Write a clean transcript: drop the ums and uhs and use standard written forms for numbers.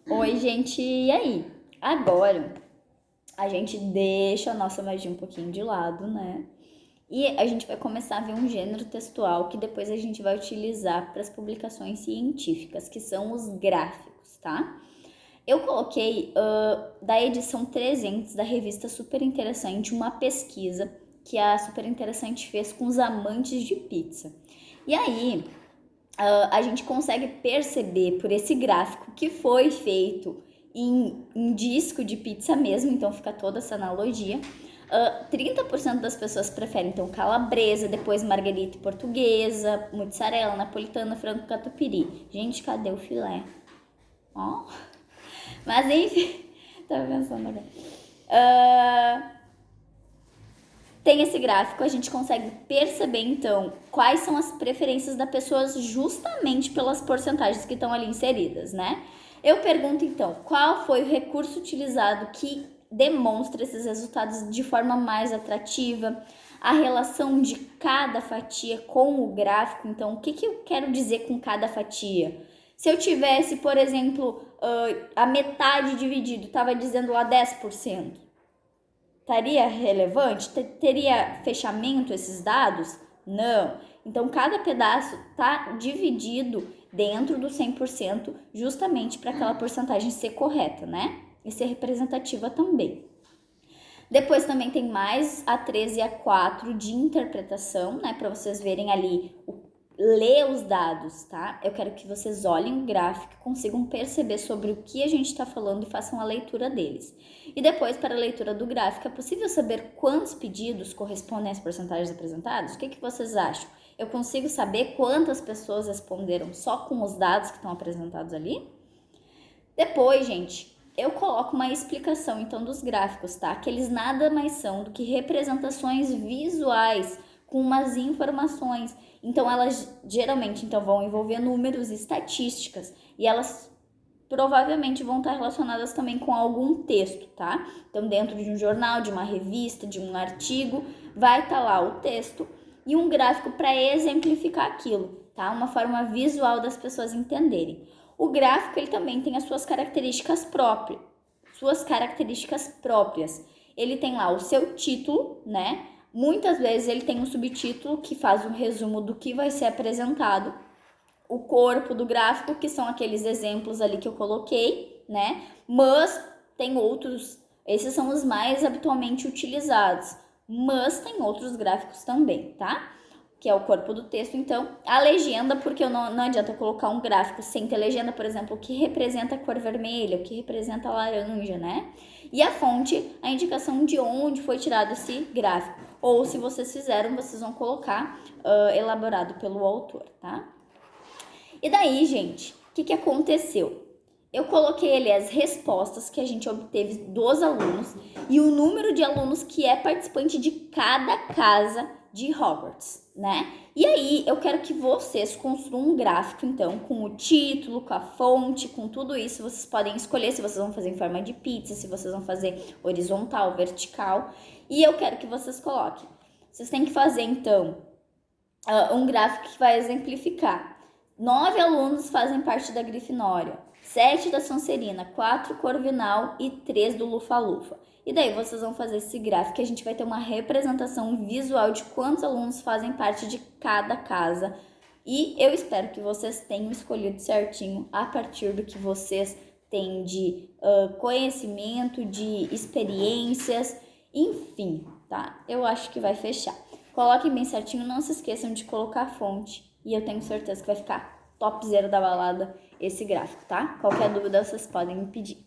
Oi, gente, e aí? Agora a gente deixa a nossa magia um pouquinho de lado, né? E a gente vai começar a ver um gênero textual que depois a gente vai utilizar para as publicações científicas, que são os gráficos, tá? Eu coloquei da edição 300 da revista Super Interessante uma pesquisa que a Super Interessante fez com os amantes de pizza. E aí, a gente consegue perceber por esse gráfico que foi feito em disco de pizza mesmo, então fica toda essa analogia. 30% das pessoas preferem então calabresa, depois marguerita portuguesa, mozzarella, napolitana, frango catupiry. Gente, cadê o filé? Ó. Mas enfim, tava pensando agora. Tem esse gráfico, a gente consegue perceber então quais são as preferências da pessoa justamente pelas porcentagens que estão ali inseridas, né? Eu pergunto então, qual foi o recurso utilizado que demonstra esses resultados de forma mais atrativa? A relação de cada fatia com o gráfico, então o que eu quero dizer com cada fatia? Se eu tivesse, por exemplo, a metade dividido, estava dizendo lá 10%. Estaria relevante? Teria fechamento esses dados? Não. Então, cada pedaço está dividido dentro do 100%, justamente para aquela porcentagem ser correta, né? E ser representativa também. Depois também tem mais a 13 e a 4 de interpretação, né? Para vocês verem ali ler os dados, tá? Eu quero que vocês olhem o gráfico, consigam perceber sobre o que a gente está falando e façam a leitura deles. E depois, para a leitura do gráfico, é possível saber quantos pedidos correspondem às porcentagens apresentadas? O que vocês acham? Eu consigo saber quantas pessoas responderam só com os dados que estão apresentados ali? Depois, gente, eu coloco uma explicação, então, dos gráficos, tá? Que eles nada mais são do que representações visuais com umas informações. Então, elas geralmente então, vão envolver números e estatísticas. E elas provavelmente vão estar relacionadas também com algum texto, tá? Então, dentro de um jornal, de uma revista, de um artigo, vai estar lá o texto e um gráfico para exemplificar aquilo, tá? Uma forma visual das pessoas entenderem. O gráfico ele também tem as suas características próprias. Ele tem lá o seu título, né? Muitas vezes ele tem um subtítulo que faz um resumo do que vai ser apresentado. O corpo do gráfico, que são aqueles exemplos ali que eu coloquei, né? Mas tem outros, esses são os mais habitualmente utilizados. Mas tem outros gráficos também, tá? Que é o corpo do texto, então, a legenda, porque não adianta colocar um gráfico sem ter legenda, por exemplo, o que representa a cor vermelha, o que representa a laranja, né? E a fonte, a indicação de onde foi tirado esse gráfico. Ou se vocês fizeram, vocês vão colocar elaborado pelo autor, tá? E daí, gente, o que aconteceu? Eu coloquei ali as respostas que a gente obteve dos alunos e o número de alunos que é participante de cada casa de Hogwarts, né? E aí, eu quero que vocês construam um gráfico, então, com o título, com a fonte, com tudo isso. Vocês podem escolher se vocês vão fazer em forma de pizza, se vocês vão fazer horizontal, vertical. E eu quero que vocês coloquem. Vocês têm que fazer, então, um gráfico que vai exemplificar. 9 alunos fazem parte da Grifinória, 7 da Sonserina, 4 Corvinal e 3 do Lufa-Lufa. E daí vocês vão fazer esse gráfico e a gente vai ter uma representação visual de quantos alunos fazem parte de cada casa. E eu espero que vocês tenham escolhido certinho a partir do que vocês têm de conhecimento, de experiências, enfim, tá? Eu acho que vai fechar. Coloquem bem certinho, não se esqueçam de colocar a fonte. E eu tenho certeza que vai ficar topzera da balada esse gráfico, tá? Qualquer dúvida vocês podem me pedir.